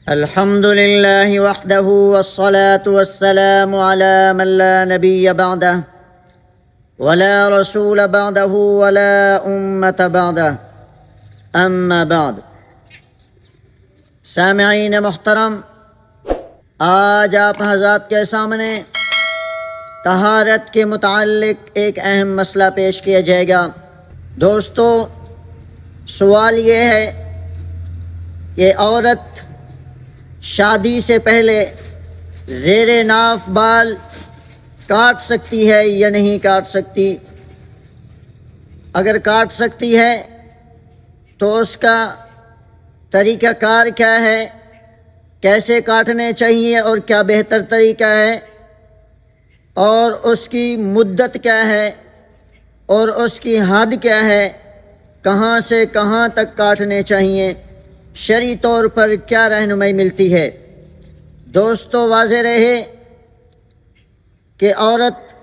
الحمد لله وحده والصلاة والسلام على من لا نبي بعده ولا رسول بعده ولا أمة بعده أما بعد۔ سامعین محترم، آج آپ حضرات کے سامنے طہارت کے متعلق ایک اہم مسئلہ پیش کیا جائے گا۔ دوستو، سوال یہ ہے کہ عورت شادی سے پہلے زیر ناف بال کاٹ سکتی ہے یا نہیں کاٹ سکتی؟ اگر کاٹ سکتی ہے تو اس کا طریقہ کار کیا ہے، کیسے کاٹنے چاہیے اور کیا بہتر طریقہ ہے، اور اس کی مدت کیا ہے اور اس کی حد کیا ہے، کہاں سے کہاں تک کاٹنے چاہیے، شرعی طور پر کیا رہنمائی ملتی ہے۔ دوستو، واضح رہے کہ عورت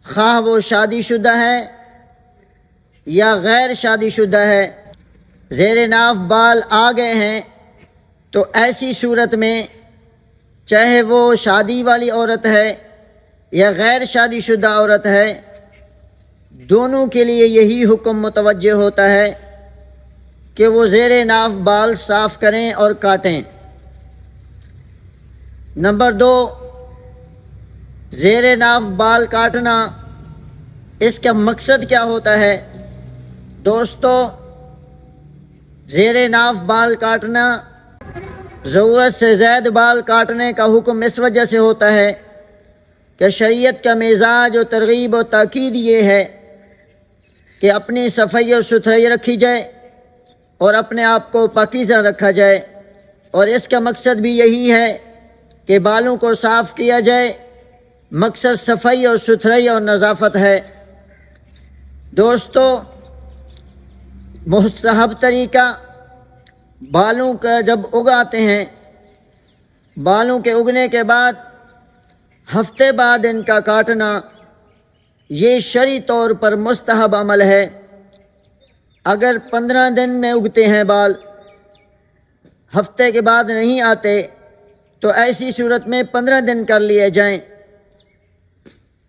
خواہ وہ شادی شدہ ہے یا غیر شادی شدہ ہے، زیر ناف بال آ گئے ہیں تو ایسی صورت میں چاہے وہ شادی والی عورت ہے یا غیر شادی شدہ عورت ہے، دونوں کے لیے یہی حکم متوجہ ہوتا ہے کہ وہ زیر ناف بال صاف کریں اور کاٹیں۔ نمبر 2، زیر ناف بال کاٹنا، اس کا مقصد کیا ہوتا ہے؟ دوستو، زیر ناف بال کاٹنا، ضرورت سے زائد بال کاٹنے کا حکم اس وجہ سے ہوتا ہے کہ شریعت کا مزاج و ترغیب و تاکید یہ ہے کہ اپنی صفائی اور ستھرائی رکھی جائے اور اپنے آپ کو پاکیزہ رکھا جائے، اور اس کا مقصد بھی یہی ہے کہ بالوں کو صاف کیا جائے۔ مقصد صفائی اور ستھرائی اور نظافت ہے۔ دوستو، مستحب طریقہ بالوں کا جب اگاتے ہیں، بالوں کے اگنے کے بعد ہفتے بعد ان کا کاٹنا، یہ شرعی طور پر مستحب عمل ہے۔ اگر 15 دن میں اگتے ہیں بال، ہفتے کے بعد نہیں آتے، تو ایسی صورت میں 15 دن کر لیے جائیں۔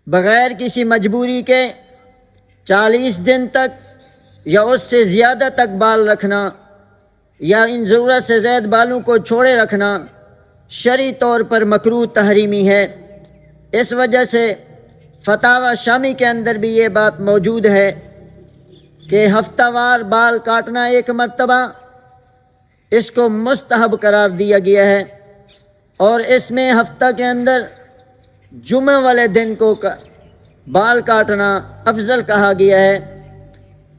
بغیر کسی مجبوری کے 40 دن تک یا اس سے زیادہ تک بال رکھنا یا ان ضرورت سے زائد بالوں کو چھوڑے رکھنا شرعی طور پر مکروہ تحریمی ہے۔ اس وجہ سے فتاوی شامی کے اندر بھی یہ بات موجود ہے کہ ہفتہ وار بال کاٹنا ایک مرتبہ، اس کو مستحب قرار دیا گیا ہے، اور اس میں ہفتہ کے اندر جمعہ والے دن کو بال کاٹنا افضل کہا گیا ہے،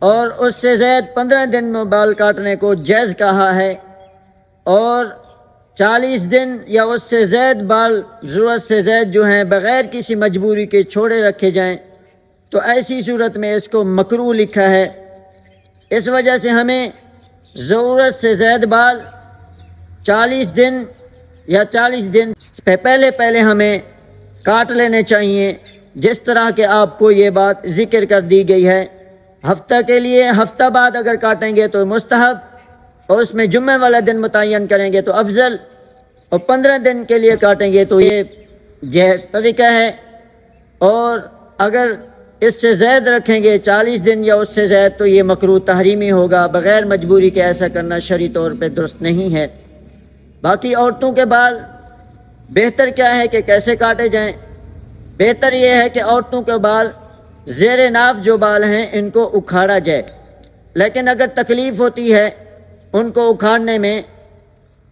اور اس سے زائد 15 دن میں بال کاٹنے کو جائز کہا ہے، اور 40 دن یا اس سے زائد بال ضرورت سے زائد جو ہیں بغیر کسی مجبوری کے چھوڑے رکھے جائیں، تو ایسی صورت میں اس کو مکروہ لکھا ہے۔ اس وجہ سے ہمیں ضرورت سے زائد بال 40 دن یا 40 دن سے پہلے ہمیں کاٹ لینے چاہیے، جس طرح کہ آپ کو یہ بات ذکر کر دی گئی ہے۔ ہفتہ کے لیے ہفتہ بعد اگر کاٹیں گے تو مستحب، اور اس میں جمعہ والا دن متعین کریں گے تو افضل، اور 15 دن کے لیے کاٹیں گے تو یہ جائز طریقہ ہے، اور اگر اس سے زائد رکھیں گے 40 دن یا اس سے زائد تو یہ مکروہ تحریمی ہوگا۔ بغیر مجبوری کے ایسا کرنا شرعی طور پہ درست نہیں ہے۔ باقی عورتوں کے بال بہتر کیا ہے کہ کیسے کاٹے جائیں؟ بہتر یہ ہے کہ عورتوں کے بال زیر ناف جو بال ہیں ان کو اکھاڑا جائے، لیکن اگر تکلیف ہوتی ہے ان کو اکھاڑنے میں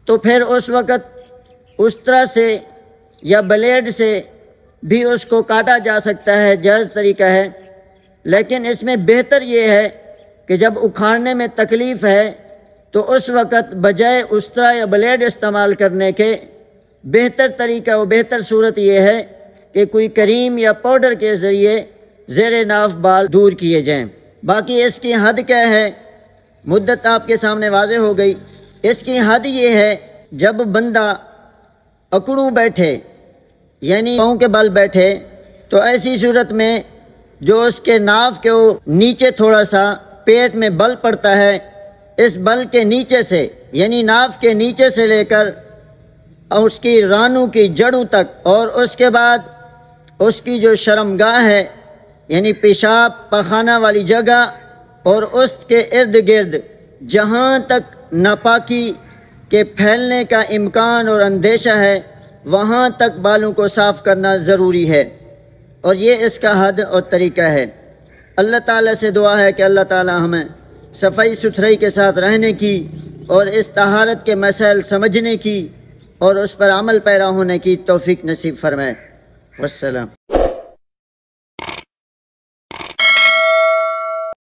تو پھر اس وقت اس طرح سے یا بلیڈ سے بھی اس کو کاٹا جا سکتا ہے، جائز طریقہ ہے، لیکن اس میں بہتر یہ ہے کہ جب اکھاڑنے میں تکلیف ہے تو اس وقت بجائے استرا یا بلیڈ استعمال کرنے کے بہتر طریقہ و بہتر صورت یہ ہے کہ کوئی کریم یا پاؤڈر کے ذریعے زیر ناف بال دور کیے جائیں۔ باقی اس کی حد کیا ہے، مدت آپ کے سامنے واضح ہو گئی۔ اس کی حد یہ ہے، جب بندہ اکڑوں بیٹھے یعنی پاؤں کے بل بیٹھے تو ایسی صورت میں جو اس کے ناف کے نیچے تھوڑا سا پیٹ میں بل پڑتا ہے اس بل کے نیچے سے یعنی ناف کے نیچے سے لے کر اس کی رانوں کی جڑوں تک، اور اس کے بعد اس کی جو شرمگاہ ہے یعنی پیشاب پخانہ والی جگہ، اور اس کے ارد گرد جہاں تک ناپاکی کے پھیلنے کا امکان اور اندیشہ ہے وہاں تک بالوں کو صاف کرنا ضروری ہے، اور یہ اس کا حد اور طریقہ ہے۔ اللہ تعالیٰ سے دعا ہے کہ اللہ تعالیٰ ہمیں صفائی ستھرائی کے ساتھ رہنے کی اور اس طہارت کے مسائل سمجھنے کی اور اس پر عمل پیرا ہونے کی توفیق نصیب فرمائے۔ والسلام۔